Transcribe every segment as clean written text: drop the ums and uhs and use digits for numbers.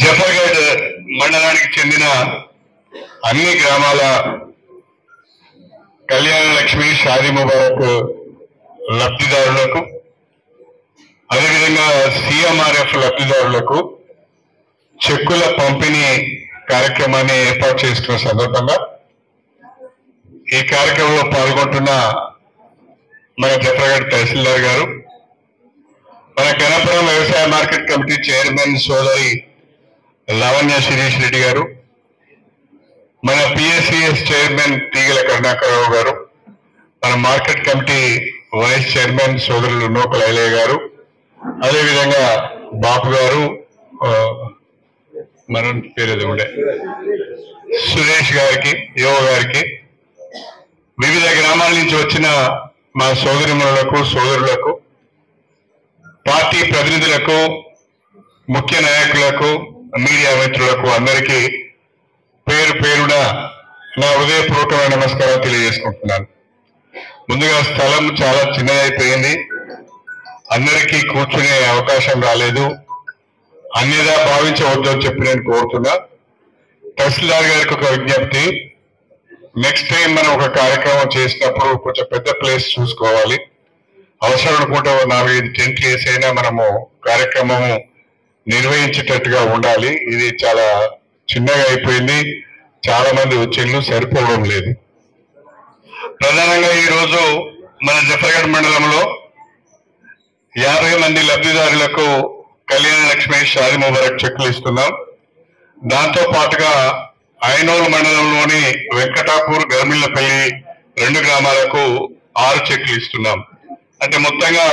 జఫర్గఢ్ మండలానికి చెందిన అన్ని గ్రామాల కళ్యాణ లక్ష్మి షాదీ ముబారక్ లబ్ధిదారులకు అదేవిధంగా సిఎంఆర్ఎఫ్ లబ్ధిదారులకు చెక్కుల పంపిణీ కార్యక్రమాన్ని ఏర్పాటు చేసుకున్న సందర్భంగా ఈ కార్యక్రమంలో పాల్గొంటున్న మన జఫర్గఢ్ తహసీల్దార్ గారు, మన గణపురం వ్యవసాయ మార్కెట్ కమిటీ చైర్మన్ సోదరి లావణ్య శిరీష్ రెడ్డి గారు, మన పిఎస్సిఎస్ చైర్మన్ తీగల కరుణాకరరావు గారు, మన మార్కెట్ కమిటీ వైస్ చైర్మన్ సోదరులు నూకల ఐలయ్య గారు, అదేవిధంగా బాపు గారు, మన పేరేది ఉండే సురేష్ గారికి, యువ గారికి, వివిధ గ్రామాల నుంచి వచ్చిన మా సోదరిమణులకు సోదరులకు, పార్టీ ప్రతినిధులకు, ముఖ్య నాయకులకు, మీడియా మిత్రులకు అందరికీ పేరు పేరున నా హృదయపూర్వకమైన నమస్కారం తెలియజేసుకుంటున్నాను. ముందుగా స్థలం చాలా చిన్నదైపోయింది, అందరికీ కూర్చునే అవకాశం రాలేదు. అన్నిదా భావించవద్దు అని చెప్పి నేను కోరుతున్నా. తహసీల్దార్ గారికి ఒక విజ్ఞప్తి, నెక్స్ట్ టైం మనం ఒక కార్యక్రమం చేసినప్పుడు కొంచెం పెద్ద ప్లేస్ చూసుకోవాలి. అవసరం అనుకుంటే 4-5 టెంట్లు వేసైనా మనము కార్యక్రమము నిర్వహించేటట్టుగా ఉండాలి. ఇది చాలా చిన్నగా అయిపోయింది, చాలా మంది వచ్చిండ్రు, సరిపోవడం లేదు. ప్రధానంగా ఈరోజు మన జఫర్గఢ్ మండలంలో 50 మంది లబ్ధిదారులకు కళ్యాణ లక్ష్మి షాదీ ముబారక్ చెక్కులు ఇస్తున్నాం. దాంతో పాటుగా ఐనోల్ మండలంలోని వెంకటాపూర్, గర్మిళ్లపల్లి 2 గ్రామాలకు 6 చెక్కులు ఇస్తున్నాం. అంటే మొత్తంగా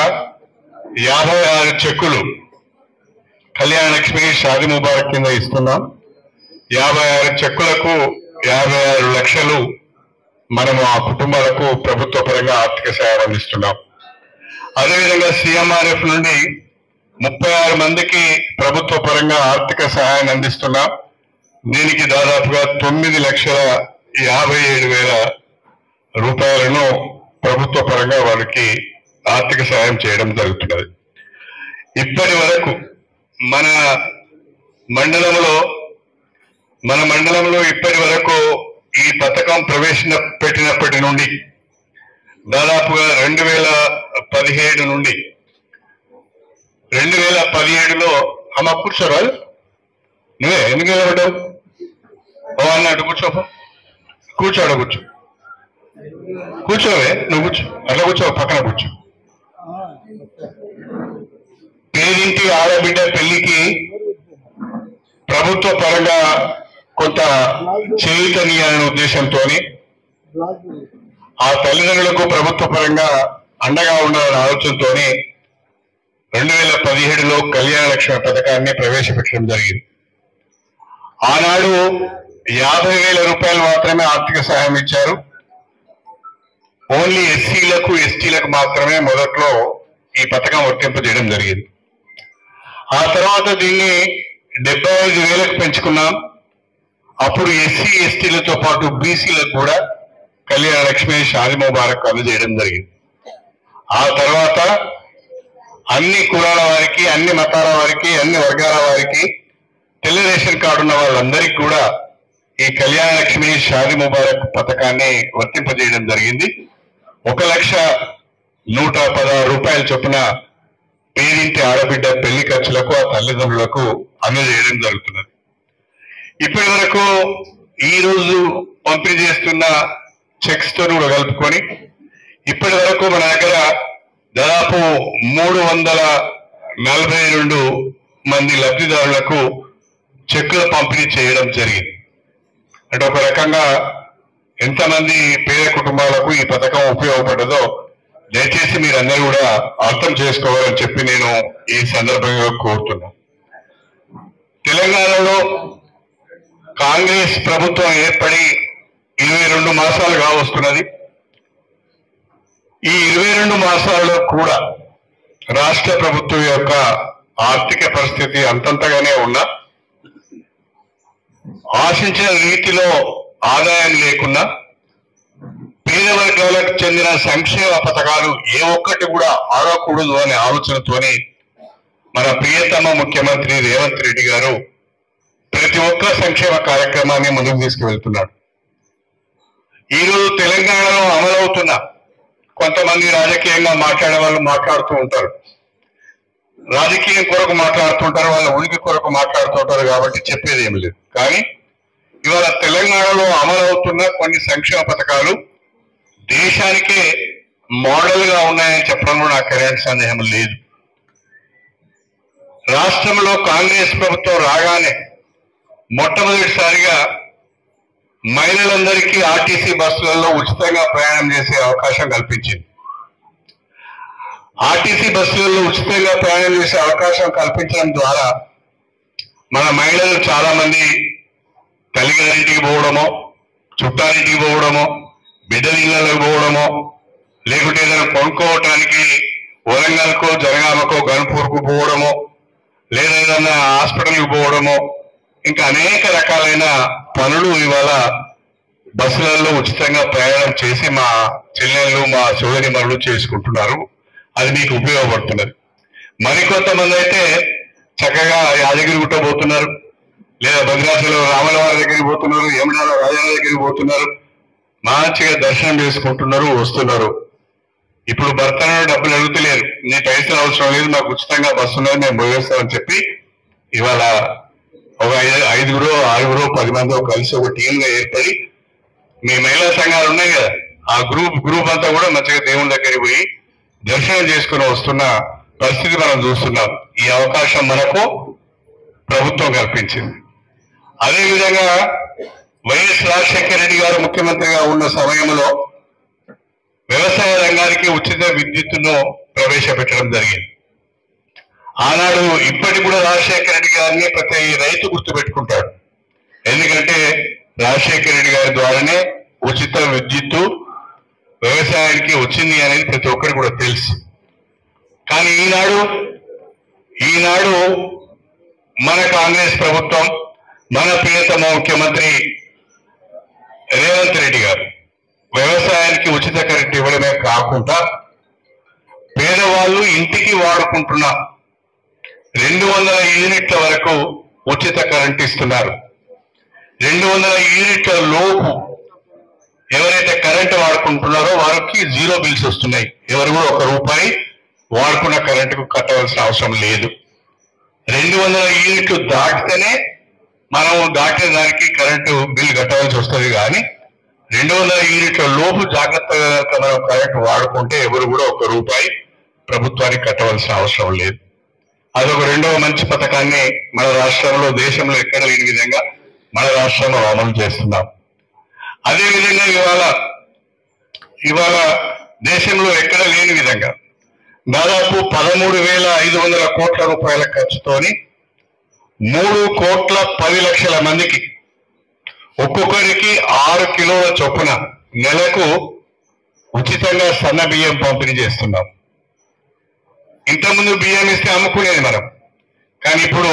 56 చెక్కులు కళ్యాణ లక్ష్మి షాదీ ముబారక్ కింద ఇస్తున్నాం. 56 చెక్కులకు 56 లక్షలు మనము ఆ కుటుంబాలకు ప్రభుత్వ పరంగా ఆర్థిక సహాయం అందిస్తున్నాం. అదేవిధంగా సిఎంఆర్ఎఫ్ నుండి 36 మందికి ప్రభుత్వ పరంగా ఆర్థిక సహాయాన్ని అందిస్తున్నాం. దీనికి దాదాపుగా 9,57,000 రూపాయలను ప్రభుత్వ పరంగా వారికి ఆర్థిక సహాయం చేయడం జరుగుతున్నది. ఇప్పటి వరకు మన మండలంలో ఇప్పటి వరకు ఈ పథకం ప్రవేశపెట్టినప్పటి నుండి దాదాపుగా 2017 నుండి 2017లో అమ్మ కూర్చోరాదు, నువ్వే ఎందుకు నిలబడ్డావు? అన్నట్టు కూర్చోవే, నువ్వు కూర్చో, అట్లా కూర్చో, పక్కన కూర్చో. పేరింటి ఆడబిడ్డ పెళ్లికి ప్రభుత్వ పరంగా కొంత చేయుతనీయాలనే ఉద్దేశంతో ఆ తల్లిదండ్రులకు ప్రభుత్వ పరంగా అండగా ఉండాలనే ఆలోచనతో 2017లో కళ్యాణ లక్ష్మి పథకాన్ని ప్రవేశపెట్టడం జరిగింది. ఆనాడు 50,000 రూపాయలు మాత్రమే ఆర్థిక సహాయం ఇచ్చారు. ఓన్లీ ఎస్సీలకు ఎస్టీలకు మాత్రమే మొదట్లో ఈ పథకం వర్తింపజేయడం జరిగింది. ఆ తర్వాత దీన్ని 75,000కు పెంచుకున్నాం. అప్పుడు ఎస్సీ ఎస్టీలతో పాటు బీసీలకు కూడా కళ్యాణ లక్ష్మి షాదీ ముబారక్ అందజేయడం జరిగింది. ఆ తర్వాత అన్ని కులాల వారికి, అన్ని మతాల వారికి, అన్ని వర్గాల వారికి, తెల్ల రేషన్ కార్డు ఉన్న వాళ్ళందరికీ కూడా ఈ కళ్యాణ లక్ష్మి షాదీ ముబారక్ పథకాన్ని వర్తింపజేయడం జరిగింది. 1,116 రూపాయల చొప్పున పేరింటి ఆడబిడ్డ పెళ్లి ఖర్చులకు ఆ తల్లిదండ్రులకు అందజేయడం జరుగుతున్నది. ఇప్పటి వరకు ఈ రోజు పంపిణీ చేస్తున్న చెక్స్ తో కూడా కలుపుకొని ఇప్పటి వరకు మన దగ్గర దాదాపు 342 మంది లబ్ధిదారులకు చెక్కుల పంపిణీ చేయడం జరిగింది. అంటే ఒక రకంగా ఎంతమంది పేద కుటుంబాలకు ఈ పథకం ఉపయోగపడదో దయచేసి మీరందరూ కూడా అర్థం చేసుకోవాలని చెప్పి నేను ఈ సందర్భంగా కోరుతున్నా. తెలంగాణలో కాంగ్రెస్ ప్రభుత్వం ఏర్పడి 22 మాసాలు కావస్తున్నది. ఈ 22 మాసాల్లో కూడా రాష్ట్ర ప్రభుత్వం యొక్క ఆర్థిక పరిస్థితి అంతంతగానే ఉన్నా, ఆశించిన రీతిలో ఆదాయం లేకున్నా, పేద వర్గాలకు చెందిన సంక్షేమ పథకాలు ఏ ఒక్కటి కూడా ఆగకూడదు అనే ఆలోచనతోనే మన ప్రియతమ ముఖ్యమంత్రి రేవంత్ రెడ్డి గారు ప్రతి ఒక్క సంక్షేమ కార్యక్రమాన్ని ముందుకు తీసుకువెళ్తున్నాడు. ఈరోజు తెలంగాణలో అమలవుతున్న కొంతమంది రాజకీయంగా మాట్లాడే వాళ్ళు మాట్లాడుతూ ఉంటారు, రాజకీయం కొరకు మాట్లాడుతుంటారు, వాళ్ళ ఉనికి కొరకు మాట్లాడుతుంటారు, కాబట్టి చెప్పేది ఏమి లేదు. కానీ ఇవాళ తెలంగాణలో అమలవుతున్న కొన్ని సంక్షేమ పథకాలు దేశానికే మోడల్ గా ఉన్నాయని చెప్పడంలో నాకు ఎలాంటి సందేహం లేదు. రాష్ట్రంలో కాంగ్రెస్ ప్రభుత్వం రాగానే మొట్టమొదటిసారిగా మహిళలందరికీ ఆర్టీసీ బస్సులలో ఉచితంగా ప్రయాణం చేసే అవకాశం కల్పించింది. ఆర్టీసీ బస్సులలో ఉచితంగా ప్రయాణం చేసే అవకాశం కల్పించడం ద్వారా మన మహిళలు చాలా మంది తల్లిగారింటికి పోవడమో, చుట్టాలింటికి పోవడమో, బిడ్డల ఇళ్లకు పోవడమో, లేకుంటే ఏదైనా కొనుక్కోవటానికి వరంగల్కో, జనగామకో, గన్పూర్కు పోవడమో, లేదా ఏదైనా హాస్పిటల్కి పోవడమో, ఇంకా అనేక రకాలైన పనులు ఇవాళ బస్సులలో ఉచితంగా ప్రయాణం చేసి మా చెల్లెళ్ళు, మా సోదరిమణులు చేసుకుంటున్నారు. అది మీకు ఉపయోగపడుతున్నది. మరికొంతమంది అయితే చక్కగా యాదగిరిగుట్ట పోతున్నారు, లేదా భద్రాచలం రామలవారి దగ్గరికి పోతున్నారు, యమునాల రాజాల దగ్గరికి పోతున్నారు, మంచిగా దర్శనం చేసుకుంటున్నారు, వస్తున్నారు. ఇప్పుడు భర్తను డబ్బులు అడుగుతలేరు, నీ పైసలు అవసరం లేదు, మాకు ఉచితంగా బస్సు ఉన్నది, మేము పోయేస్తామని చెప్పి ఇవాళ ఒక 5 6 10 మంది కలిసి ఒక టీంగా ఏర్పడి మీ మహిళా సంఘాలు ఉన్నాయి కదా, ఆ గ్రూప్ అంతా కూడా మంచిగా దేవుని దగ్గరికి పోయి దర్శనం చేసుకుని వస్తున్న పరిస్థితి మనం చూస్తున్నాం. ఈ అవకాశం మనకు ప్రభుత్వం కల్పించింది. అదేవిధంగా వైఎస్ రాజశేఖర రెడ్డి గారు ముఖ్యమంత్రిగా ఉన్న సమయంలో వ్యవసాయ రంగానికి ఉచిత విద్యుత్తును ప్రవేశపెట్టడం జరిగింది. ఆనాడు ఇప్పటికి కూడా రాజశేఖర రెడ్డి గారిని ప్రతి రైతు గుర్తుపెట్టుకుంటాడు. ఎందుకంటే రాజశేఖర రెడ్డి గారి ద్వారానే ఉచిత విద్యుత్తు వ్యవసాయానికి వచ్చింది అనేది ప్రతి ఒక్కరికి కూడా తెలుసు. కానీ ఈనాడు మన కాంగ్రెస్ ప్రభుత్వం, మన ప్రియతమ ముఖ్యమంత్రి రేవంత్ రెడ్డి గారు వ్యవసాయానికి ఉచిత కరెంట్ ఇవ్వడమే కాకుండా పేదవాళ్ళు ఇంటికి వాడుకుంటున్న 200 యూనిట్ల వరకు ఉచిత కరెంట్ ఇస్తున్నారు. 200 యూనిట్ల లోపు ఎవరైతే కరెంటు వాడుకుంటున్నారో వారికి 0 బిల్స్ వస్తున్నాయి. ఎవరు కూడా ₹1 వాడుకున్న కరెంటుకు కట్టవలసిన అవసరం లేదు. 200 యూనిట్లు దాటితేనే మనం దాటిన దానికి కరెంటు బిల్ కట్టవలసి వస్తుంది. కానీ 200 యూనిట్ల లోపు జాగ్రత్తగా మనం కరెంటు వాడుకుంటే ఎవరు కూడా ₹1 ప్రభుత్వానికి కట్టవలసిన అవసరం లేదు. అదొక రెండవ మంచి పథకాన్ని మన రాష్ట్రంలో, దేశంలో ఎక్కడ లేని విధంగా మన రాష్ట్రంలో అమలు చేస్తున్నాం. అదేవిధంగా ఇవాళ దేశంలో ఎక్కడ లేని విధంగా దాదాపు 13,500 కోట్ల రూపాయల ఖర్చుతోని 3,10,00,000 మందికి ఒక్కొక్కరికి 6 కిలోల చొప్పున నెలకు ఉచితంగా సన్న బియ్యం పంపిణీ చేస్తున్నాం. ఇంతకుముందు బియ్యం ఇస్తే అమ్ముకునేది మనం, కానీ ఇప్పుడు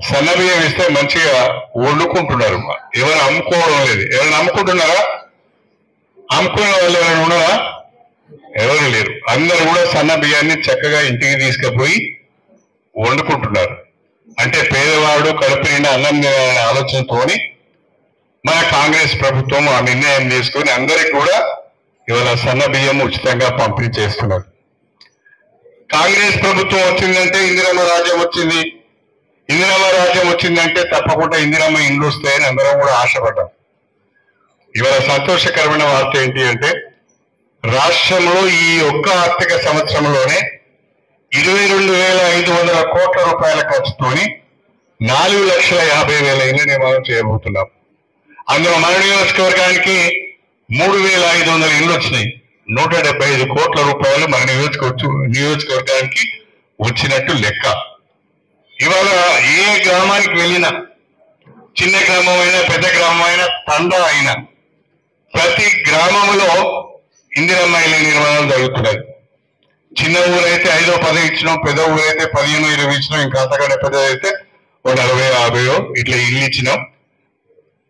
సన్న బియ్యం ఇస్తే మంచిగా వండుకుంటున్నారు. ఎవరు అమ్ముకోవడం లేదు. ఎవరైనా అమ్ముకుంటున్నారా? అమ్ముకునే వాళ్ళు ఎవరైనా ఉన్నారా? ఎవరు లేరు. అందరూ కూడా సన్న బియ్యాన్ని చక్కగా ఇంటికి తీసుకుపోయి వండుకుంటున్నారు. అంటే పేదవాడు కడుపు నిండా అన్నం ఆలోచనతోని మన కాంగ్రెస్ ప్రభుత్వం ఆ నిర్ణయం తీసుకొని అందరికి కూడా ఇవాళ సన్న బియ్యం ఉచితంగా పంపిణీ చేస్తున్నారు. కాంగ్రెస్ ప్రభుత్వం వచ్చిందంటే ఇందిరమ్మ రాజ్యం వచ్చింది, ఇందిరమ్మ రాజ్యం వచ్చిందంటే తప్పకుండా ఇందిరమ్మ ఇండ్లు వస్తాయని అందరం కూడా ఆశపడ్డాం. ఇవాళ సంతోషకరమైన వార్త ఏంటి అంటే రాష్ట్రంలో ఈ ఒక్క ఆర్థిక సంవత్సరంలోనే 22,500 కోట్ల రూపాయల ఖర్చుతోని 4,50,000 ఇళ్ల నిర్మాణం చేయబోతున్నాం. అందులో మన నియోజకవర్గానికి 3,500 ఇళ్లు వచ్చినాయి. 175 కోట్ల రూపాయలు మన నియోజకవర్గానికి వచ్చినట్టు లెక్క. ఇవాళ ఏ గ్రామానికి వెళ్ళినా, చిన్న గ్రామం అయినా పెద్ద గ్రామం అయినా తండా అయినా ప్రతి గ్రామంలో ఇందిరమ్మ ఇళ్ల నిర్మాణం జరుగుతున్నది. చిన్న ఊరైతే 5-10 ఇచ్చినాం, పెద్ద ఊరైతే 15-20 ఇచ్చినాం, ఇంకా అంతకంటే పెద్దదైతే 40-50 ఇట్లా ఇల్లు ఇచ్చినాం.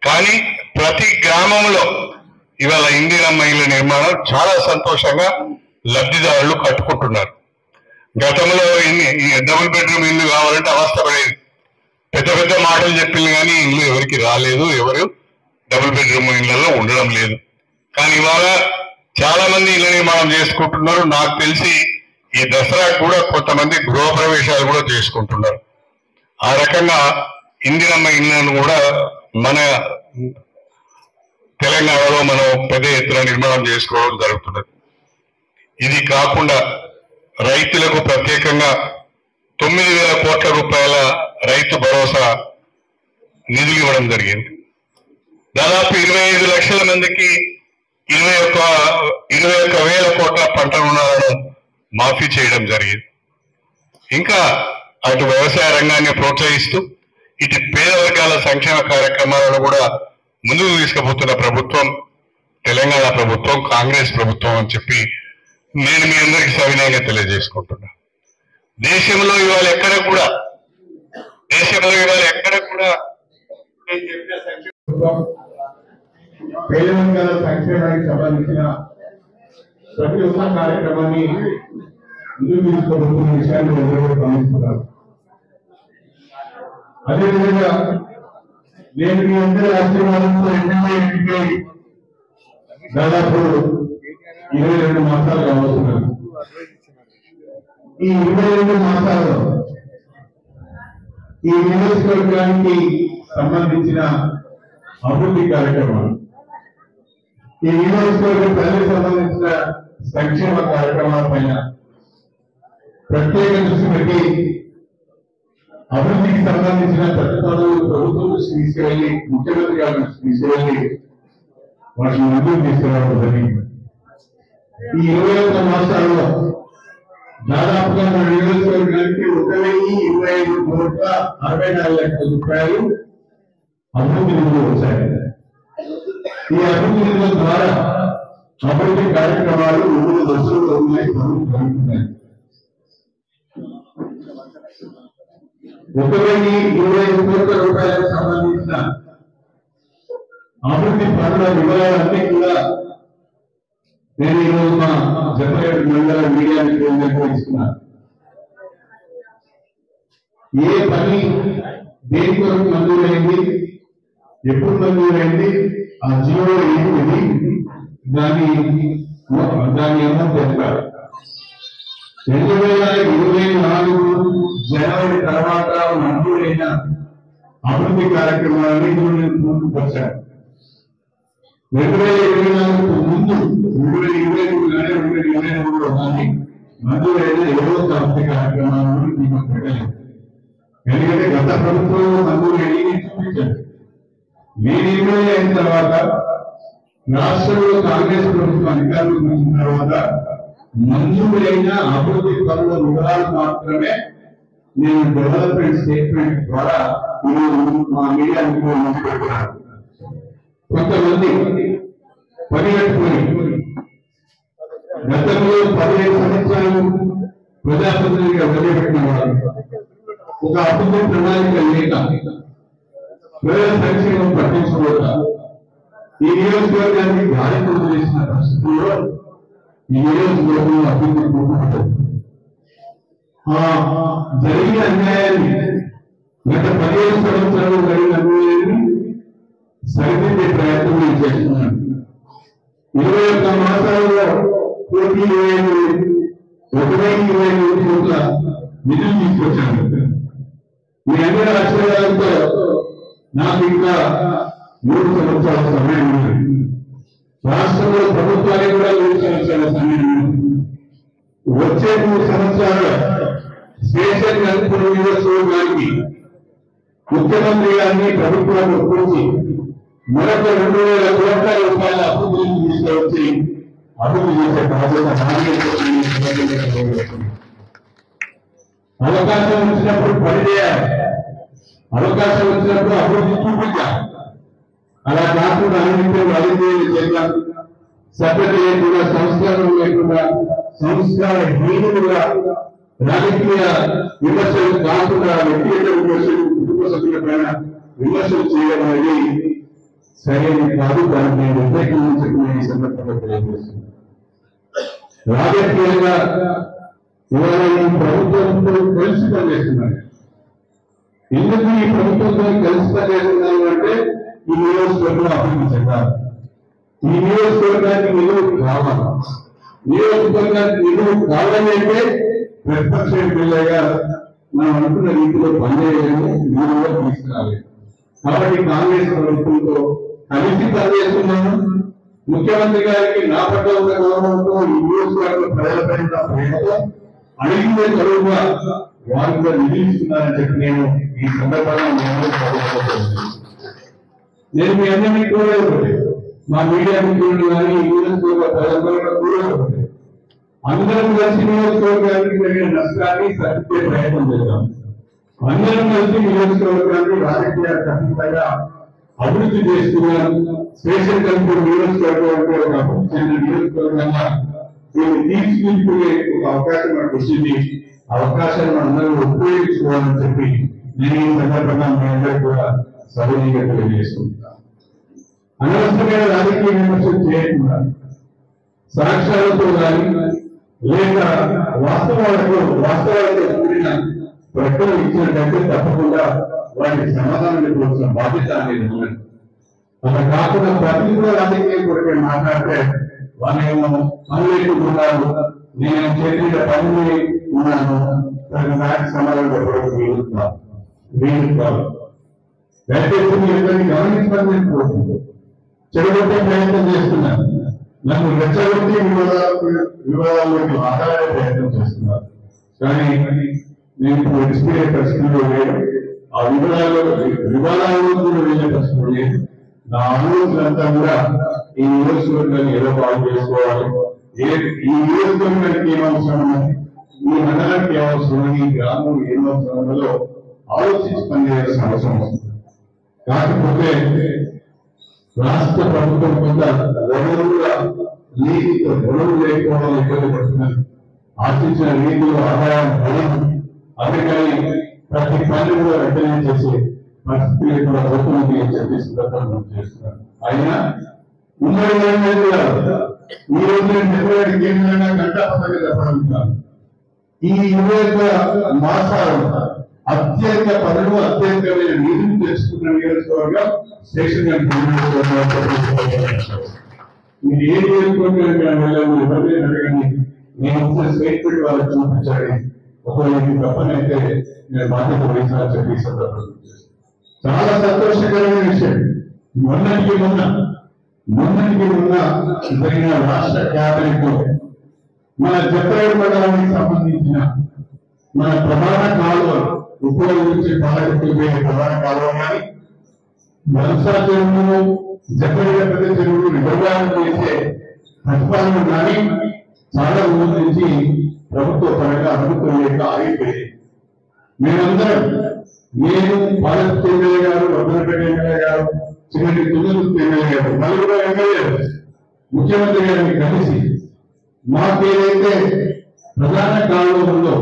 కానీ ప్రతి గ్రామంలో ఇవాళ ఇందిరమ్మ ఇళ్ల నిర్మాణం చాలా సంతోషంగా లబ్ధిదారులు కట్టుకుంటున్నారు. గతంలో డబుల్ బెడ్రూమ్ ఇల్లు కావాలంటే అవస్థపడేది. పెద్ద పెద్ద మాటలు చెప్పింది కానీ ఇల్లు ఎవరికి రాలేదు, ఎవరు డబుల్ బెడ్రూమ్ ఇళ్లలో ఉండడం లేదు. కానీ ఇవాళ చాలా మంది ఇళ్ళ నిర్మాణం చేసుకుంటున్నారు. నాకు తెలిసి ఈ దసరాకు కూడా కొంతమంది గృహప్రవేశాలు కూడా చేసుకుంటున్నారు. ఆ రకంగా ఇందిరమ్మ ఇళ్లను కూడా మన తెలంగాణలో మనం పెద్ద ఎత్తున నిర్మాణం చేసుకోవడం జరుగుతున్నది. ఇది కాకుండా రైతులకు ప్రత్యేకంగా 9,000 కోట్ల రూపాయల రైతు భరోసా నిధులు ఇవ్వడం జరిగింది. దాదాపు 25 లక్షల మందికి 21,000 కోట్ల పంట రుణాలను మాఫీ చేయడం జరిగింది. ఇంకా అటు వ్యవసాయ రంగాన్ని ప్రోత్సహిస్తూ ఇటు పేద వర్గాల సంక్షేమ కార్యక్రమాలను కూడా ముందుకు తీసుకుపోతున్న ప్రభుత్వం తెలంగాణ ప్రభుత్వం, కాంగ్రెస్ ప్రభుత్వం అని చెప్పి నేను మీ అందరికీ సవినయంగా తెలియజేసుకుంటున్నా. దేశంలో ఇవాళ ఎక్కడ కూడా పేద వర్గాల సంక్షేమానికి సంబంధించిన ప్రతి ఒక్క కార్యక్రమాన్ని ముందుకు తీసుకోబోతున్న విషయాన్ని అందరూ కూడా గమనిస్తున్నారు. అదేవిధంగా నేను మీ అందరి ఆశీర్వాదంతో ఎన్నికై దాదాపు 22 మాసాలు కావస్తున్నాను. ఈ 22 మాసాల్లో ఈ నియోజకవర్గానికి సంబంధించిన అభివృద్ధి కార్యక్రమాలు, ఈ నియోజకవర్గ ప్రజలకు సంబంధించిన సంక్షేమ కార్యక్రమాల పైన ప్రత్యేక దృష్టి పెట్టి అభివృద్ధికి సంబంధించిన ప్రతిపాదనలు ప్రభుత్వం దృష్టి తీసుకెళ్లి ముఖ్యమంత్రి గారి దృష్టి తీసుకెళ్లి వాటిని ముందుకు తీసుకురావడం జరిగింది. ఈ 21 మాసాల్లో దాదాపుగా మన నియోజకవర్గానికి 1,025,64,00,000 రూపాయలు అభివృద్ధి నిధులు వచ్చాయి. ఈ అభివృద్ధి నిధుల ద్వారా అభివృద్ధి కార్యక్రమాలు 3 దశల్లో ఉన్నాయి, జరుగుతున్నాయి. 1,025 కోట్ల రూపాయలకు సంబంధించిన అభివృద్ధి పనుల వివరాలన్నీ కూడా నేను ఈరోజు మా జనరేట్ మండల మీడియా ఇస్తున్నాను. ఏ పని దేని కొరకు మంజూరైంది, ఎప్పుడు మంజూరైంది, ఆ జీవో ఏంటిది, దాని అమౌంట్ చెప్పారు. 2024 జనవరి తర్వాత మంజూరైన అభివృద్ధి కార్యక్రమాలని ముందుకొచ్చారు. 2024 ముందు 2023 కానీ 2023 కానీ మంజూరైన ఏదో అభివృద్ధి కార్యక్రమాలను మీకు పెట్టలేదు. ఎందుకంటే గత ప్రభుత్వం మంజూరైన చూపించారు. నేను ఎమ్మెల్యే అయిన తర్వాత రాష్ట్రంలో కాంగ్రెస్ ప్రభుత్వం అధికారంలోకి వచ్చిన తర్వాత మంజూరైన అభివృద్ధి పనుల వివరాలు మాత్రమే నేను డెవలప్మెంట్ స్టేట్మెంట్ ద్వారా మా మీడియా ముందు పెడుతున్నాను. కొంతమంది పని కట్టుకొని గతంలో 15 సంవత్సరాలు ప్రజాప్రతినిధిగా వదిలిపెట్టిన వారు ఒక అభివృద్ధి ప్రణాళిక లేక ప్రజల సంక్షేమం పట్టించుకోక ఈ నియోజకవర్గానికి గాలి చేసిన పరిస్థితుల్లో ఈ నియోజకవర్గంలో అభివృద్ధి కూడుకుంటుంది. జరిగిన అన్యాయాన్ని గత 15 సంవత్సరాలు జరిగిన అన్యాయాన్ని సరిదిద్దే ప్రయత్నం నేను చేస్తున్నాను. 21 మాసాలలో 1,025 కోట్ల నిధులు తీసుకొచ్చాను. మీ అందరి ఆశీర్వాదంతో నాకు ఇంకా 3 సంవత్సరాల సమయం ఉంది. రాష్ట్రంలో ప్రభుత్వానికి కూడా 3 సంవత్సరాల సమయం ఉంది. వచ్చే 3 సంవత్సరాలు స్టేషన్ కలుపుకుని నియోజకవర్గానికి ముఖ్యమంత్రి గారిని ప్రభుత్వాన్ని ఒప్పించి మరొక 2,000 కోట్ల రూపాయల అభివృద్ధిని తీసుకొచ్చి అభివృద్ధి చేసే బాధ్యత అవకాశం వచ్చినప్పుడు పనిచేయాలి, అవకాశం వచ్చినప్పుడు అభివృద్ధి చూపించాలి. అలా కాకుండా అన్నింటినీ రాజకీయాలు చేద్దాం, సభ్యత లేకుండా, సంస్కారం లేకుండా, సంస్కార హీనులుగా రాజకీయ విమర్శలు కాకుండా వ్యక్తిగత విమర్శలు, కుటుంబ సభ్యుల పైన విమర్శలు చేయడం అనేది సరైన కాదు. దాన్ని నేను వ్యతిరేకించుకునే ఈ సందర్భంగా తెలియజేస్తున్నాను. రాజకీయంగా ఇవాళ ఈ ప్రభుత్వంతో కలిసి పనిచేస్తున్నారు. ఎందుకు ఈ ప్రభుత్వంతో కలిసి పనిచేస్తున్నాము అంటే ఈ నియోజకవర్గం అభివృద్ధి చెందాలి, ఈ నియోజకవర్గానికి నిధులు కావాలి. నియోజకవర్గానికి నిధులు కావాలి అంటే ప్రతిపక్ష ఎమ్మెల్యేగా మనం అనుకున్న రీతిలో పనిచేయలేము, నిధులుగా తీసుకురాలేదు. కాబట్టి కాంగ్రెస్ ప్రభుత్వంతో కలిసి పనిచేస్తున్నాము. ముఖ్యమంత్రి గారికి నా పట్ల ఉన్న గౌరవంతో ఈ నియోజకవర్గ ప్రజలపై ఉన్న ప్రేమతో అడిగితే చదువుగా వారు కూడా నిధులిస్తున్నారని చెప్పి నేను ఈ సందర్భంగా నేను మీ అందరినీ కోరేది మా మీడియా మిత్రులు కానీ ఈ నియోజకవర్గ ప్రజలందరూ కోరేది అందరం కలిసి నియోజకవర్గానికి జరిగిన నష్టాన్ని సరిదిద్దే ప్రయత్నం చేద్దాం. అందరం కలిసి నియోజకవర్గాన్ని రాజకీయ ఖచ్చితంగా అభివృద్ధి చేస్తున్నాం. స్పెషల్ కల్చర్ నియోజకవర్గం అంటే ఒక అభివృద్ధి చెందిన నియోజకవర్గంగా దీన్ని తీర్చిదిద్దుకునే ఒక అవకాశం మనకు వచ్చింది. అవకాశాన్ని మనందరూ ఉపయోగించుకోవాలని చెప్పి నేను ఈ సందర్భంగా మీ అందరికీ కూడా సభనీయంగా తెలియజేసుకుంటున్నాను. అనవసరమైన రాజకీయ విమర్శలు చేయకుండా సాక్ష్యాలతో కానీ లేక వాస్తవాలతో కూడిన ప్రకటన ఇచ్చినట్లయితే తప్పకుండా వాటికి సమాధానం చెప్పవలసిన బాధ్యత అనేది ఉన్నది. అలా కాకుండా ప్రతికూల రాజకీయ కొరకే మాట్లాడితే వాళ్ళేమో పనులు నేను చేసిన పనులు ఉన్నాను దానికి సమాధానం చెప్పడం వీలు కాదు. దయచేసి మీ అందరినీ గమనించమని కోరుతుంది. చెడగొట్టే ప్రయత్నం చేస్తున్నారు, నన్ను రెచ్చగొట్టి వివాదాల్లోకి మాట్లాడే ప్రయత్నం చేస్తున్నారు. కానీ నేను ఇప్పుడు ఎక్స్పీరియే పరిస్థితుల్లో లేదు, ఆ వివాదాల్లో కూడా వెళ్ళే పరిస్థితులు లేదు. నా అనుభూతులంతా కూడా ఈ నియోజకవర్గాన్ని ఏదో బాగు చేసుకోవాలి, ఈ నియోజకవర్గానికి ఏమవసరం ఉన్నది, ఈ మండలానికి ఏమవసరం, ఈ గ్రామం ఏమవసరం ఉన్నదో ఆలోచించి పనిచేయాల్సిన అవసరం వస్తుంది. కాకపోతే రాష్ట్ర ప్రభుత్వం కొంత గొడవలు లేకపోవడం ఇబ్బంది పడుతున్నారు. ఆశించిన రీతిలో ఆదాయం పడదు. అందుకని ప్రతి పని కూడా వెంటనే చేసే పరిస్థితి కూడా అవుతుంది అని చెప్పి సందర్భంగా చేస్తున్నారు. అయినా ఉమ్మడి ఈ రోజు నేను కేంద్రంగా గంటాపదంగా చెప్పగలుగుతాను. ఈ 21 మాసాలు అత్యంత పనులు అత్యంతమైన నిధులు తెచ్చుకున్న నియోజకవర్గం స్టేషన్ మీరు ఏ నియోజకవర్గానికి వెళ్ళాలి, ఎవరిని అడగండి, నేను ఇచ్చిన స్టేట్మెంట్ వాళ్ళకి చూపించాలి. ఒకవేళ తప్పనైతే నేను బాధ్యత వహించాలని చెప్పి సందర్భంగా చాలా సంతోషకరమైన విషయం. మొన్నటికి మొన్న జరిగిన రాష్ట్ర క్యాబినెట్ లో మన జప్పరేడు మండలానికి సంబంధించిన మన ప్రధాన కాలువలు ఉపయోగించే పాలకులు ప్రధాన కాలువ కానీ వలస చెరువులు జప్పరేడు పెద్ద చెరువులు నిర్వహణ చేసే ప్రతిపాదన కానీ చాలా రోజుల నుంచి ప్రభుత్వ పరంగా అనుమతులు లేక ఆగిపోయాయి. మేమందరం నేను భారత్ ఎమ్మెల్యే గారు, వర్ధనపేట ఎమ్మెల్యే గారు, చివరి తుమ్మూరు ఎమ్మెల్యే గారు, నలుగురు ఎమ్మెల్యేలు ముఖ్యమంత్రి గారిని కలిసి మాకేదైతే ప్రధాన కాలంలో ఉందో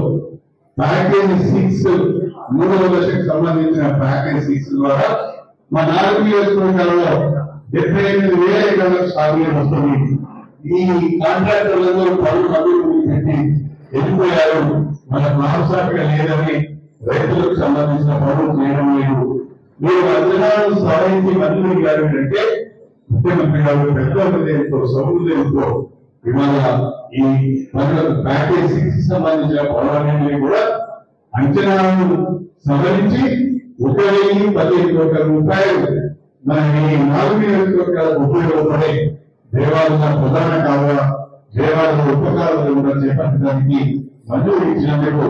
ప్యాకేజీ 6 3వ దశకు సంబంధించిన ప్యాకేజ్ 6 ద్వారా మా 4 నియోజకవర్గాలలో 78,000 ఎకరాలకు సాగునీరు వస్తుంది. ఈ కాంట్రాక్టర్లలో పనులు పెట్టి వెళ్ళిపోయారు, మనకు లాభసాటిగా లేదని రైతులకు సంబంధించిన పనులు చేయడం లేదు. మీరు అంచనాలను సవరించి మంత్రి గారు ఏంటంటే ముఖ్యమంత్రి గారు పెద్ద హృదయంతో సౌహృదయంతో ఇవాళ ఈ పనులకు ప్యాకేజ్ 6 సంబంధించిన పనులన్నింటినీ కూడా అంచనాలను సవరించి 1,015 కోట్ల రూపాయలు మన ఈ 4 నియోజకవర్గాలకు ఉపయోగపడే దేవాలయ ప్రధాన కాలువ, దేవాలయ ఉపకారాలు కూడా చేపట్టడానికి మంజూరు ఇచ్చినందుకు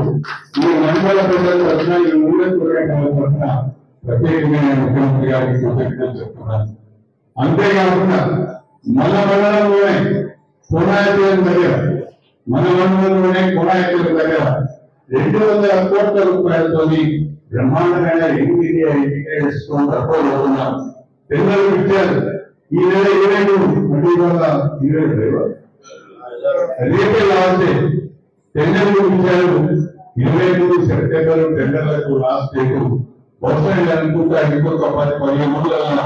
ఈ మండల ప్రజలు వచ్చిన ఈ నియోజకవర్గ ప్రత్యేకమైన ముఖ్యమంత్రి గారికి కృతజ్ఞతలు చెప్తున్నాను. అంతేకాకుండా మన మండలంలోనే కోనాయకుల దగ్గర 200 కోట్ల రూపాయలతో బ్రహ్మాండమైన ఇంటిగ్రేటెడ్ తక్కువ టెండర్లు ఇచ్చారు. ఈ నెల 22 రేపే లాస్ట్ టెండర్లు ఇచ్చారు. 23 సెప్టెంబర్ టెండర్లకు లాస్ట్ డేట్. బహుశా అనుకుంటా ఇంకొక 10-15 రోజుల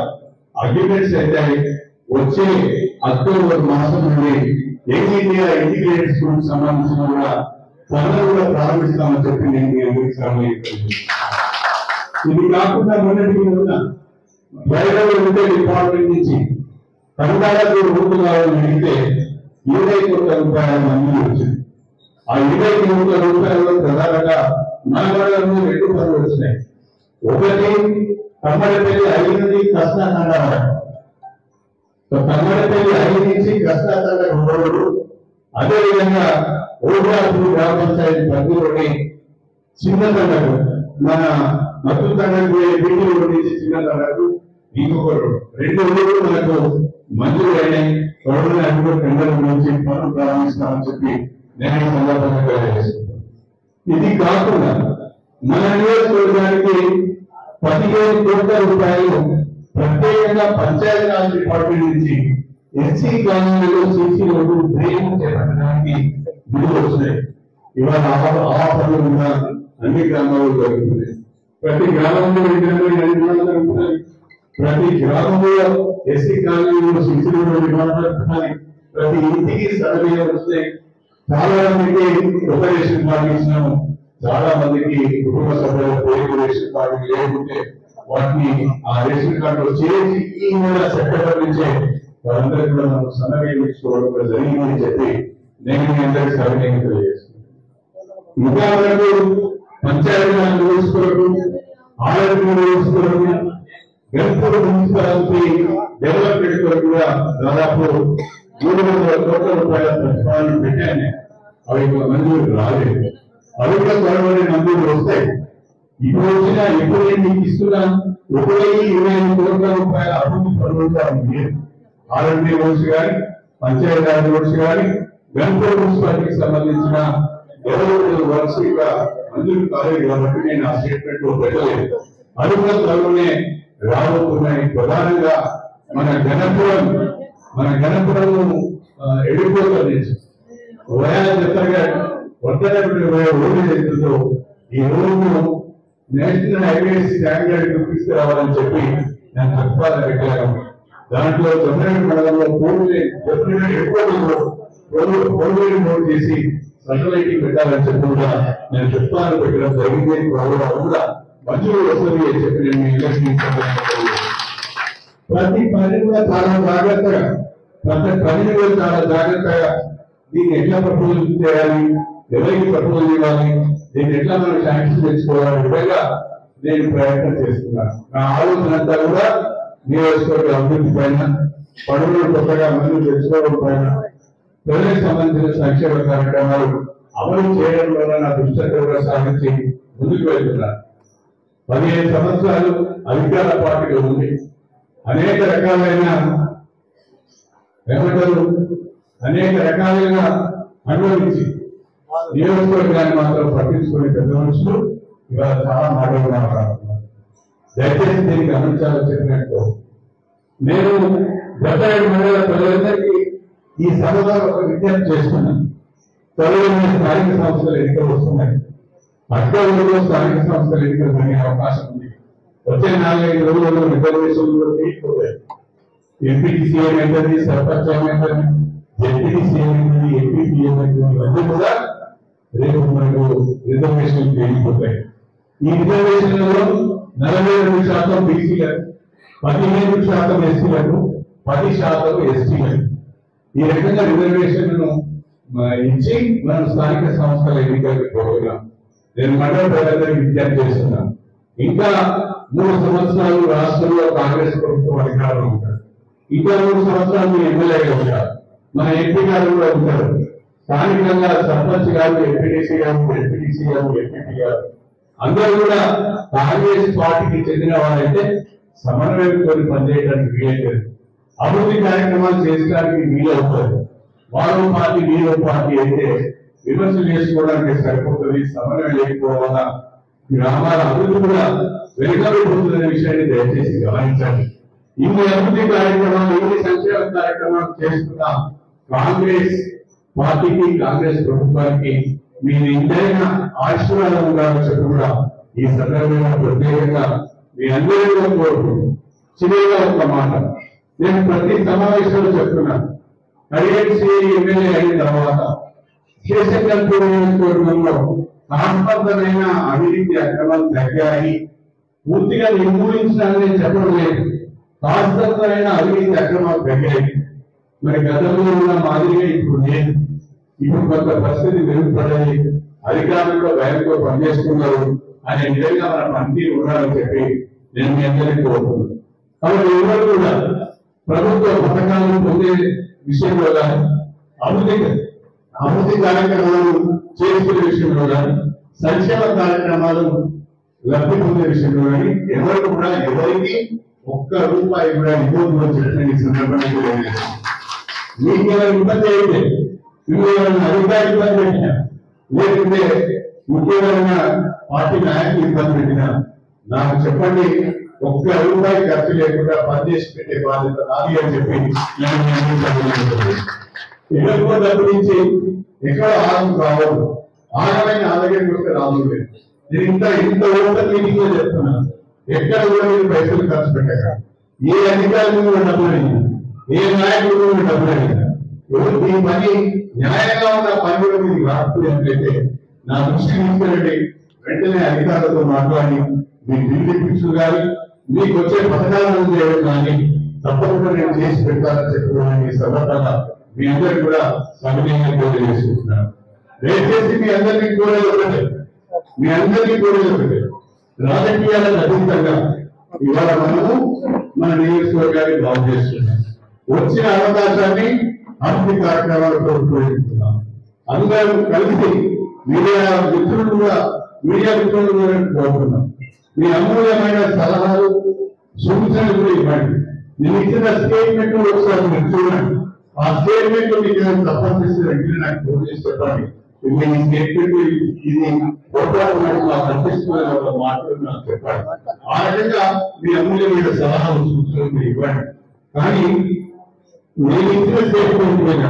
అగ్రిమెంట్స్ అయితే వచ్చే అక్టోబర్ మాసం నుండి యంగ్ ఇండియా ఇంటిగ్రేటెడ్ స్కూల్ సంబంధించిన కూడా పనులు కూడా ప్రారంభిస్తామని చెప్పి నేను మీ అందరికీ సరళ. ఇది కాకుండా మొన్నటికి ఉన్న వైరల్ డిపార్ట్మెంట్ నుంచి కందాలకు రూపు కావాలని అడిగితే 20 కోట్ల రూపాయల మంజూరు వచ్చింది. ఆ 20 కోట్ల రూపాయలలో ప్రధానంగా మన మండలంలో 2 పనులు వచ్చినాయి. ఒకటి కమ్మడపల్లి 5 నుండి కృష్ణాఖండ వరకు, కమ్మడపల్లి 5 నుంచి కృష్ణాఖండ రోడ్డు, అదేవిధంగా ఓడాపూర్ గ్రామ పంచాయతీ పరిధిలోని చిన్న తండకు మన మత్తు తండకు బీటీ రోడ్డు నుంచి చిన్న తండకు ఇంకొక రోడ్డు, 2 రోడ్లు మనకు మంజూరు అయినాయి. త్వరలో అన్ని టెండర్ గురించి పనులు ప్రారంభిస్తామని చెప్పి నేను ఈ సందర్భంగా తెలియజేస్తున్నాను. ఇది కాకుండా మన నియోజకవర్గానికి 15 కోట్ల రూపాయలు ప్రత్యేకంగా పంచాయతీరాజ్ డిపార్ట్మెంట్ నుంచి ఎస్సీ కాలనీలో సీసీ రోడ్డు డ్రైన్ చేపట్టడానికి నిధులు వస్తున్నాయి. ఇవాళ ఆ పనులు కూడా అన్ని గ్రామాల్లో జరుగుతున్నాయి. ప్రతి గ్రామంలో జరుగుతున్నాయి. ప్రతి గ్రామంలో ఎస్సీ కాలనీలో సీసీ రోడ్డు నిర్మాణాలు జరుగుతున్నాయి. ప్రతి ఇంటికి సర్వే వస్తున్నాయి. చాలా మందికి ఒక రేషన్ కార్డు ఇచ్చినాము. చాలా మందికి కుటుంబ సభ్యుల పేరు రేషన్ కార్డు లేకుంటే వాటిని ఆ రేషన్ కార్డు చేసి ఈ నెల సెప్టెంబర్ నుంచే వారందరికీ కూడా మనం సన్నగా ఇచ్చుకోవడం కూడా జరిగిందని చెప్పి నేను మీ అందరికీ సవినయంగా తెలియజేస్తున్నాను. ఇంకా మనకు పంచాయతీ రూల్స్ కొరకు, ఆరోగ్య రూల్స్ కొరకు, గణపూర్ మున్సిపాలిటీ డెవలప్మెంట్ కొరకు కూడా దాదాపు 300 కోట్ల రూపాయల ప్రతిపాదన పెట్టాను. అవి మంజూరు రాలేదు. అవి కూడా త్వరలోనే మంజూరు వస్తాయి. ఇప్పుడు వచ్చినా ఎప్పుడు నేను మీకు ఇస్తున్నా 1,25 కోట్ల రూపాయల అభివృద్ధి పనులు ఆరోగ్య రూల్స్ కానీ, పంచాయతీరాజ్ రూల్స్ కానీ, గణపూర్ మున్సిపాలిటీకి సంబంధించిన డెవలప్మెంట్ వర్క్స్ ఇక మంజూరు కాలేదు కాబట్టి నేను ఆ స్టేట్మెంట్ లో పెట్టలేదు. అది కూడా త్వరలోనే రాబోతున్నాయి. ప్రధానంగా మన గణపురం ఎడిపోతుంది చెప్పగా రోడ్డు చేస్తుందో ఈ రోడ్డు నేషనల్ హైవేస్ స్టాండర్డ్ తీసుకురావాలని చెప్పి నేను ప్రతిపాదన పెట్టాను. దాంట్లో జమ్మేడు మండలంలో రోడ్ చేసి సటలైటింగ్ పెట్టాలని చెప్పి కూడా నేను ప్రతిపాదన పెట్టడం జరిగింది. కూడా మంజూరు వస్తుంది అని చెప్పి నేను ఎలక్షన్ ప్రతి పని కూడా చాలా జాగ్రత్తగా దీన్ని ఎట్లా ప్రపోజల్ చేయాలి, ఎవరికి ప్రపోజల్ ఇవ్వాలి, దీన్ని ఎట్లా మనం శాంక్షన్ తెచ్చుకోవాలి విధంగా నేను ప్రయత్నం చేస్తున్నాను. నా ఆలోచన అంతా కూడా నియోజకవర్గ అభివృద్ధి పైన, పనులు కొత్తగా మందులు తెచ్చుకోవడం పైన, ప్రజలకు సంబంధించిన సంక్షేమ కార్యక్రమాలు అమలు చేయడంలో నా దృష్టి కూడా సాధించి ముందుకు వెళ్తున్నాను. 15 సంవత్సరాలు అధికార పార్టీలో ఉంది. అనేక రకాలైన అనుభవించి నియోజకవర్గాన్ని మాత్రం పట్టించుకునే పెద్ద మనుషులు ఇవాళ చాలా మాటలు మాట్లాడుతున్నారు. దయచేసి దీన్ని గమనించాలని చెప్పినట్టు నేను 77 మండల ప్రజలందరికీ ఈ సభలో ఒక విజ్ఞప్తి చేస్తున్నాను. త్వరలో స్థానిక సంస్థల ఎన్నికలు వస్తున్నాయి. అక్టోబర్లో స్థానిక సంస్థల ఎన్నికలు జరిగే అవకాశం ఉంది. వచ్చే 4-5 రోజుల్లో రిజర్వేషన్లు తీసుకోలేదు. ఎంపీటీసీ ఏమైంది, సర్పంచ్ ఏమైంది, జెడ్పీటీసీ ఏమైంది, ఎంపీటీ ఏమైంది, ఇవన్నీ కూడా రేపు మనకు రిజర్వేషన్లు పెరిగిపోతాయి. ఈ రిజర్వేషన్లలో 42% బీసీలకు, 15% ఎస్సీలకు, 10% ఎస్టీలకు ఈ రకంగా రిజర్వేషన్లను ఇచ్చి మనం స్థానిక సంస్థల ఎన్నికలకు పోతున్నాం. నేను మండల ప్రజలందరికీ విజ్ఞప్తి చేస్తున్నాను. ఇంకా 3 సంవత్సరాలు రాష్ట్రంలో కాంగ్రెస్ ప్రభుత్వం అధికారంలో ఉంటారు. ఇంకా 3 సంవత్సరాలు మీ ఎమ్మెల్యేగా ఉంటారు, మన ఎంపీ గారు కూడా ఉంటారు. స్థానికంగా సర్పంచ్ గారు, ఎంపీటీసీ గారు, ఎంపీటీసీ గారు, ఎంపీపీ గారు అందరూ కూడా కాంగ్రెస్ పార్టీకి చెందిన వాళ్ళైతే సమన్వయంతో పనిచేయడానికి వీలైతే అభివృద్ధి కార్యక్రమాలు చేయడానికి వీలవుతారు. వారో పార్టీ వీరో పార్టీ అయితే విమర్శలు చేసుకోవడానికి సరిపోతుంది. సమన్వయం లేకపోవడం వల్ల గ్రామాల అభివృద్ధి కూడా వెనుకబడిపోతుందనే విషయాన్ని దయచేసి గమనించండి. ఇన్ని అభివృద్ధి కార్యక్రమాలు, ఇన్ని సంక్షేమ కార్యక్రమాలు చేస్తున్న కాంగ్రెస్ పార్టీకి, కాంగ్రెస్ ప్రభుత్వానికి మీరు ఇంతైనా ఆశీర్వాదం ఉండాలని చెప్పి కూడా ఈ సందర్భంగా ప్రత్యేకంగా మీ అందరిలో కోరుకుంటున్నాను. చివరిగా ఒక మాట నేను ప్రతి సమావేశంలో చెప్తున్నాను. 17 ఎమ్మెల్యే అయిన తర్వాత శేషకల్పూర్ నియోజకవర్గంలో శాశ్వతమైన అవినీతి అక్రమాలు తగ్గాయి. పూర్తిగా నిర్మూలించాలని చెప్పడం లేదు, శాశ్వతమైన అవినీతి అక్రమాలు తగ్గాయి. మరి గతంలో ఉన్న మాదిరిగా ఇప్పుడు లేదు. ఇప్పుడు కొంత పరిస్థితి మెరుగుపడాలి, అధికారులు కూడా భయంతో పనిచేస్తున్నారు అనే విధంగా మన పనితీరు ఉండాలని చెప్పి నేను మీ అందరికీ కోరుతున్నాను. కాబట్టి ఎవరు కూడా ప్రభుత్వ పథకాలను పొందే విషయంలో కానీ అభివృద్ధి కార్యక్రమాలు చేసుకునే విషయంలో కానీ సంక్షేమ కార్యక్రమాలు లబ్ధి పొందే విషయంలో కానీ ఎవరికి ఒక్క రూపాయి కూడా ఇవ్వకూడదు చెప్పిన ఈ సందర్భంగా తెలియజేస్తాను. మీకు ఏమైనా ఇబ్బంది అయితే మీరు అధికారి ఇబ్బంది పెట్టినా లేకుంటే ముఖ్యమైన పార్టీ నాయకులు ఇబ్బంది పెట్టినా నాకు చెప్పండి, ఒక్క రూపాయి ఖర్చు లేకుండా పనిచేసి పెట్టే బాధ్యత నాది అని చెప్పి ఎక్కడ గురించి ఎక్కడ ఆగం కావద్దు. ఆగమైన ఆదాయానికి వస్తే రాదు లేదు. నేను ఇంత ఓపెన్ మీటింగ్ లో చెప్తున్నాను, ఎక్కడ కూడా మీరు పైసలు ఖర్చు పెట్టాక ఏ అధికారులు కూడా డబ్బులు అడిగినా, ఏ నాయకులు కూడా డబ్బులు అడిగినా, ఈ పని న్యాయంగా ఉన్న పని కూడా మీరు రాకపోయినట్లయితే నా దృష్టికి తీసుకెళ్ళండి. వెంటనే అధికారులతో మాట్లాడి మీ ఢిల్లీ పిక్స్ కానీ మీకు వచ్చే పథకాలను చేయడం కానీ తప్పకుండా నేను చేసి పెడతానని చెప్పుకోవడానికి ఈ సందర్భంగా మీ అందరికి కూడా సవినయంగా తెలియజేసుకుంటున్నాను. దయచేసి మీ అందరికీ కోరేది ఒకటే, రాజకీయాలకు అతీతంగా ఇవాళ మనము మన నియోజకవర్గాన్ని బాగు చేస్తున్నాం. వచ్చిన అవకాశాన్ని అభివృద్ధి కార్యక్రమాలతో ఉపయోగిస్తున్నాం. అందరూ కలిసి మీడియా మిత్రులు కూడా కోరుతున్నాం. మీ అమూల్యమైన సలహాలు సూచనలు కూడా ఇవ్వండి. నేను ఇచ్చిన స్టేట్మెంట్ ఒకసారి మీరు చూడండి. ఆ స్టేట్మెంట్ మీకు తప్పని చేసి వెంటనే నాకు ఫోన్ చేసి చెప్పండి. ఈ స్టేట్మెంట్ ఇది కనిపిస్తున్న మాటలు నాకు చెప్పండి. ఆ రకంగా మీ అమూల్యమైన సలహాలు సూచనలు మీరు ఇవ్వండి. కానీ నేను ఇచ్చిన స్టేట్మెంట్ మీద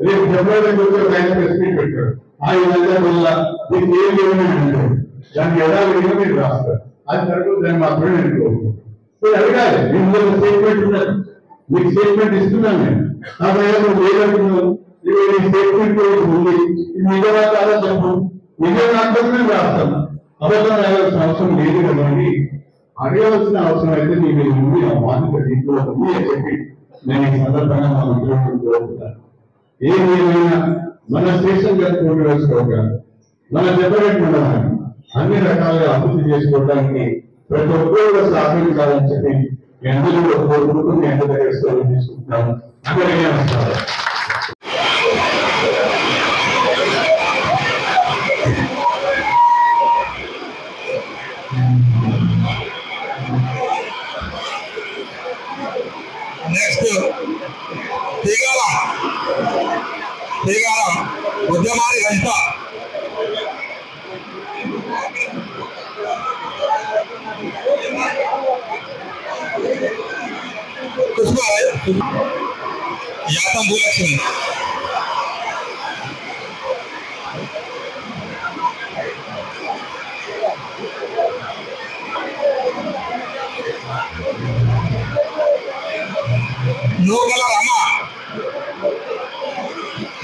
రేపు ఫిబ్రవరి ఆయన ప్రెస్ మీట్ పెట్టాడు. ఆ విధంగా వల్ల మీకు ఏం లేవని అంటారు, దాన్ని ఎలా విధంగా మీరు రాస్తారు. అది తరగతి దాన్ని మాత్రమే నేను కోరుకుంటాను. అడగాలి, మీకు స్టేట్మెంట్ ఉన్నారు, మీకు స్టేట్మెంట్ ఇస్తున్నాను నేను. నా ప్రయోజనం లేదంటున్నాను, ఈ స్టేట్మెంట్ ఉంది, ఇది నిజమా కాదా చెప్పు, నిజం అంటారు నేను రాస్తాను. అబద్ధం రాయాల్సిన అవసరం లేదు కదండి. అడగవలసిన అవసరం అయితే మీ మీద ఉంది, ఆ బాధ్యత దీంట్లో ఉంది అని చెప్పి నేను ఈ సందర్భంగా మా మిత్రులను కోరుకుంటాను. ఏమైనా మన స్టేషన్ కట్టుకోవడం వేసుకోవడం, మన సెపరేట్ ఉండడానికి అన్ని రకాలుగా అభివృద్ధి చేసుకోవడానికి ప్రతి ఒక్కరు కూడా సహకరించాలని చెప్పి మీ అందరూ కూడా కోరుకుంటూ మీ అందరి దగ్గర తీసుకుంటున్నాను. అందరికీ నమస్కారం. ఉద్యమాన్ని వెంట యాతం భూలక్ష్మి నూకల రమ,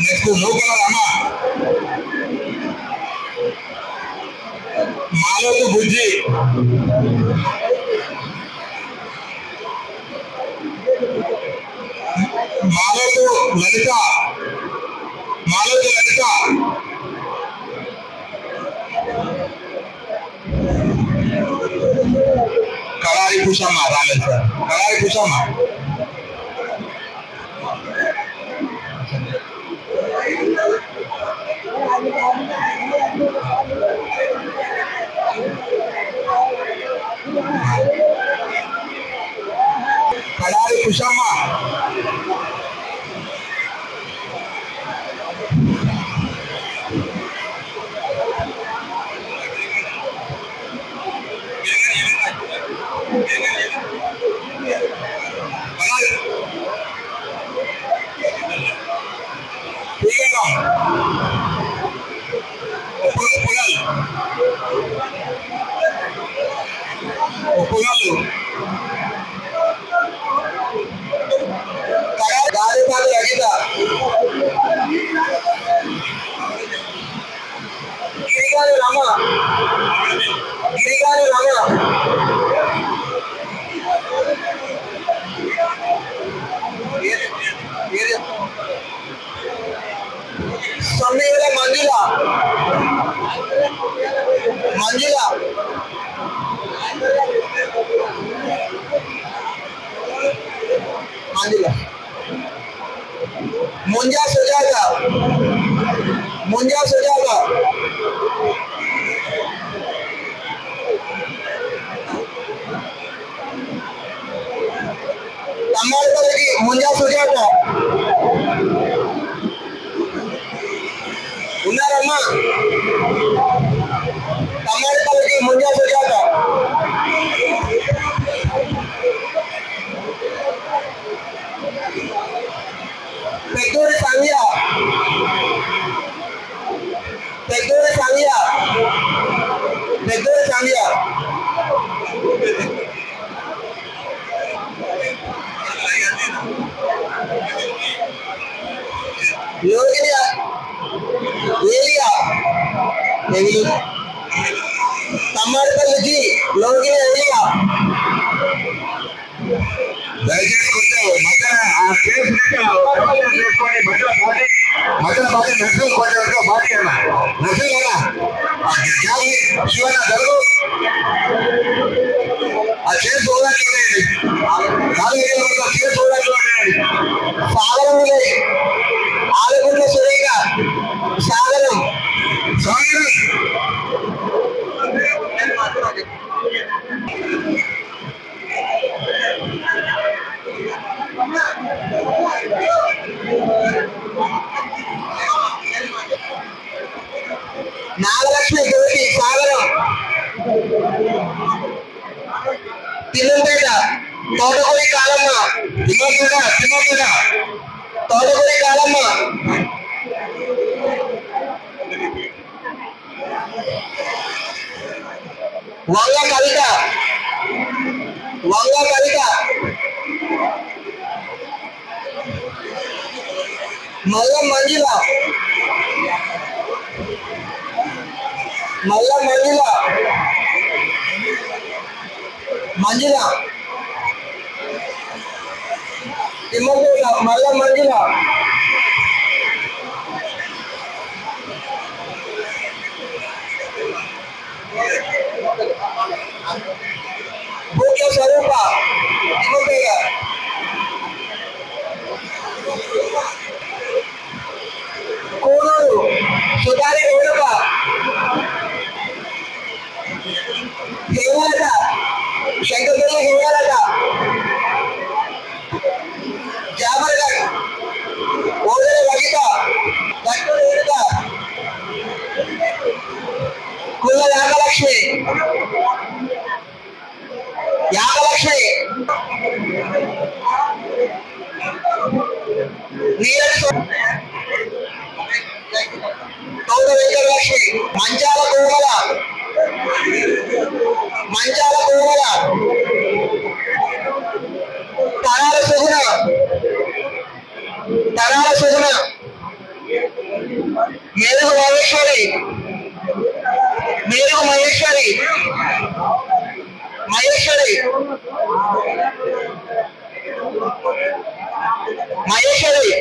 నెక్స్ట్ నూకల రమ, మాలోతు బుజ్జి, మాలోతు లలిత, కళారి కుషమ్మ రాలేదు సార్, కళారి కుషమ్మ, కళారి కుషమ్మ, ఒప్పుగాళ్ళు గాలిపాటి రగిత, మంజుల ముంజా సుజాత తమ్మాడిపల్లికి ముంజా సుజాత ఉన్నారమ్మా. తమ్మాడిపల్లికి ముంజా సుజాత. పెద్దూరి సంధ్య యోగిని ఏలియా తమ్మాడిపల్లికి లోగిని ఏలియా. దయచేసి కొంచెం మధ్యన ఆ కేసు చేసుకోండి. మధ్యన పార్టీ నర్సులు కొంచెం పార్టీ అన్నా నర్సులు కదా శివన్న జరుగు ఆ చేసి చూడడానికి చేసి చూడడానికి సాగరం ఆలగుండ్ల సురేఖ సాగరం నాగలక్ష్మి జ్యోతి సాగరం తిమ్మంపేట తోటకూరి కాలమ్మ తోటకూరి కాలమ్మ వంగ కవిత మల్లం మంజుల తిమ్మపేట మల్లం మంజుల భూక్య స్వరూప తిమ్మపేట కోనూరు సుధారి రేణుక హేమలత శంకరపల్లి హేమలత జామర్గఢ్ ఓదర రజిత దట్టు రేణుక కుల్ల యాగలక్ష్మి నీరటి తౌడ వెంకటలక్ష్మి మంచాల కోమల తరాల సుగుణ మేరుగు మహేశ్వరి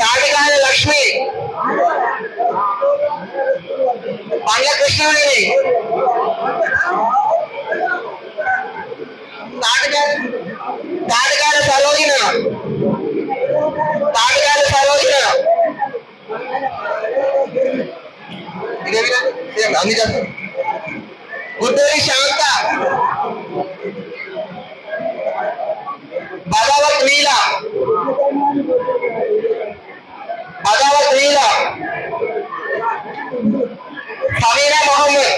తాటికాయ లక్ష్మి పండ్ల కృష్ణవేణి తాటికాయ సరోజిన అన్ని గుడ్డూరి శాంత బదావత్ నీల సమీరా మొహమ్మద్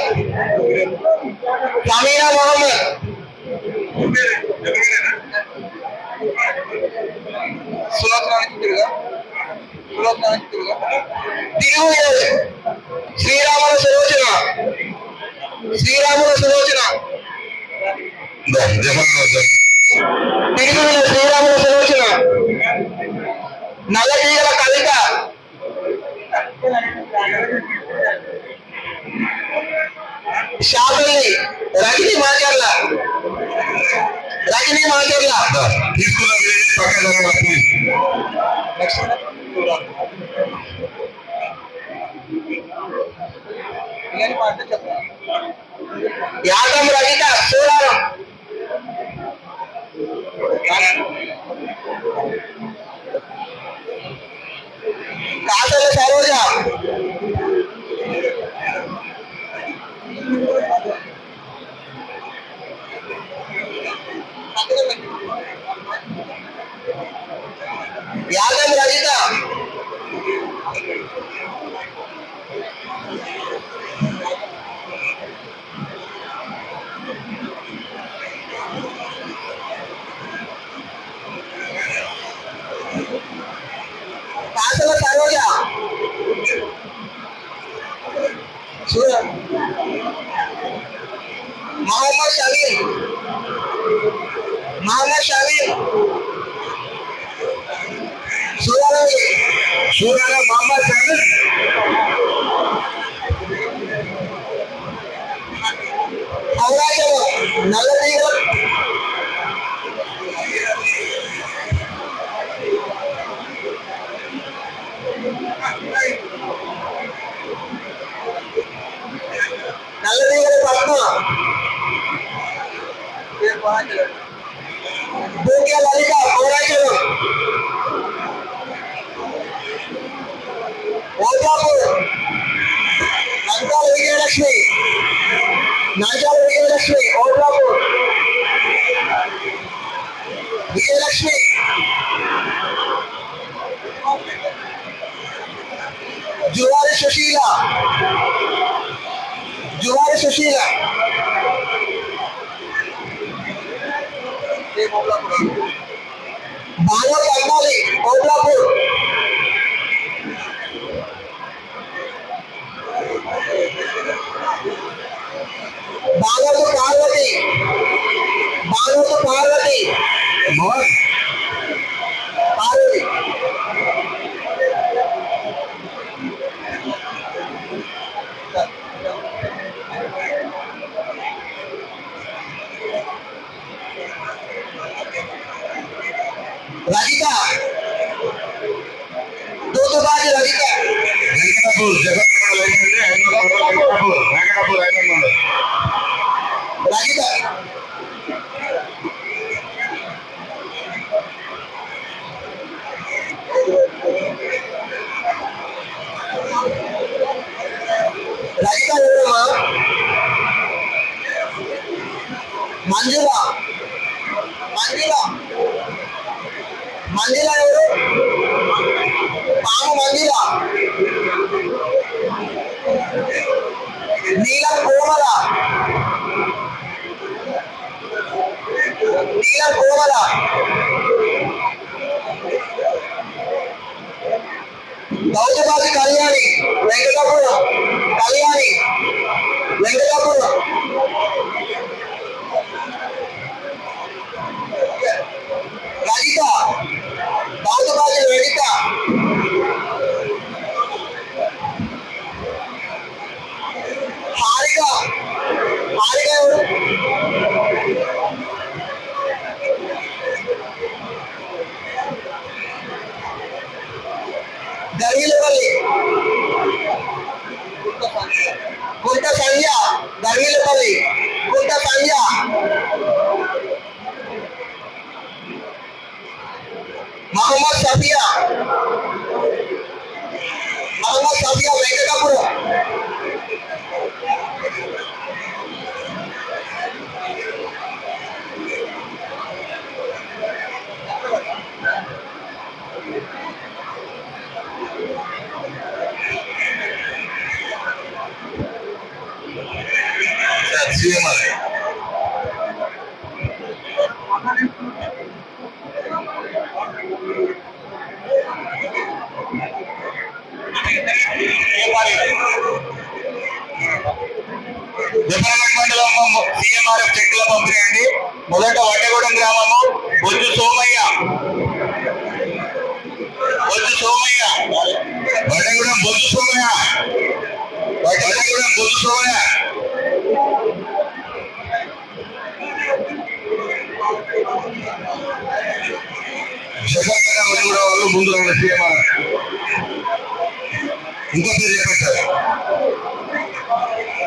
శ్రీరాముల సులోచన నల్లజీగల కవిత షాపల్లి రజనీ మాచర్ల యాదం రజిత సూరారం కాసల సరోజ యాదం రజిత కాసల సరోజ मोहम्मद शमीम सूर्य मोहम्मद शमीम नल्लदीगल पद्मा दूकिया ललिता पौराचल ओजापुर नंचाल विजयलक्ष्मी ओजापुर विजयलक्ष्मी जुवारी सुशीला भागवत अंबाली कोल्हापुर भागवत पार्वती पार्वती रजिता दूधबाजी रजिता रजिता रजिता मंजुला मंजिला पाम मंजिला नीलम कोमला गौतबाजी कल्याणी वेंकटापुरम रजिता गौतबाजी रजिता हारिका गर्वीलपल्ली कुंट संज्ञा गर्वीलपल्ली कुंट संज्ञा मोहम्मद सफिया वेंकटापुरम CMRF చెక్కుల పంపిణీ అండి. మొదట వడ్డగూడెం గ్రామము బొజ్జు సోమయ్య వడ్డగూడెం బొజ్జు సోమయ్య వాళ్ళు ముందు CMRF ఇంకో పేరు చెప్పండి సార్.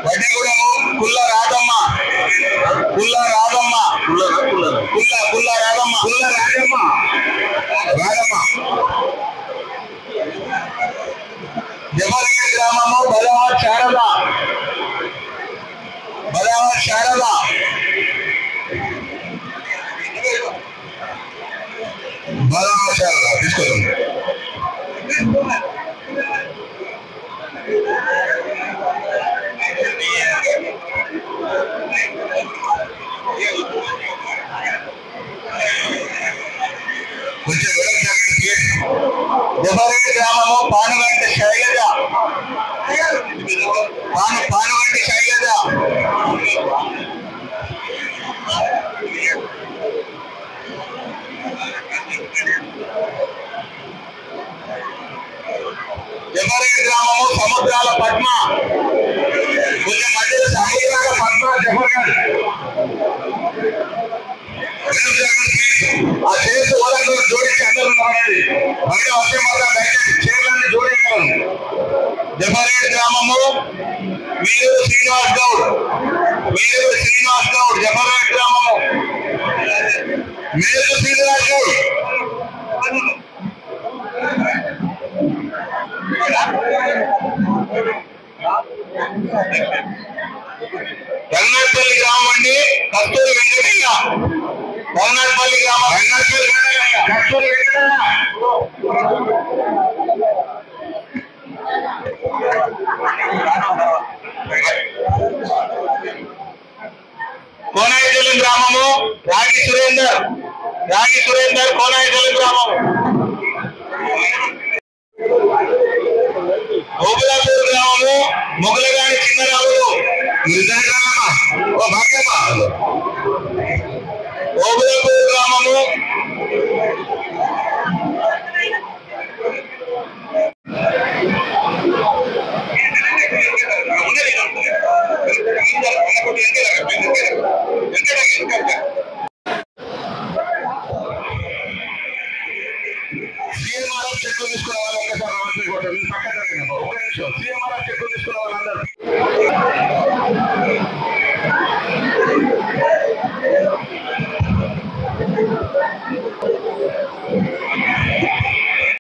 వడ్డగూడెము కుల్ల రాధమ్మ శారద బాదామ శారద తీసుకోండి. కొంచెం జఫరేడ్ గ్రామము పానుగంటి శైలజ పానుగంటి శైలజ జఫరేడ్ గ్రామము సముద్రాల పద్మ కొంచెం మధ్యలో సముద్రాల పద్మ జఫరేడ్ ఆ చేసి వాళ్ళను జోడించి అందరూ ఉన్నది బయట వచ్చే మాత్రం దయచేసి చీరలన్నీ జోడించగలరు. జఫరేడ్ గ్రామము వీరూరు శ్రీనివాస్ గౌడ్ జఫరేడ్ గ్రామము వీరూరు శ్రీనివాస్ గౌడ్ రంగనాథపల్లి గ్రామం అండి కస్తూరి వెంకటయ్య రంగనాథపల్లి గ్రామం కస్తూరి వెంకటయ్య కోనాయితల్లి గ్రామము రాగి సురేందర్ కోనాయితల్లి గ్రామం ఓబులాపూర్ గ్రామము మొగలగాని చిన్నరాములు ఓబులాపూర్ గ్రామము సీఎంఆర్ఎఫ్ చెట్లు తీసుకురావాలి. ఒక్కసారి పక్కన ఒక నిమిషం సీఎంఆర్ఎఫ్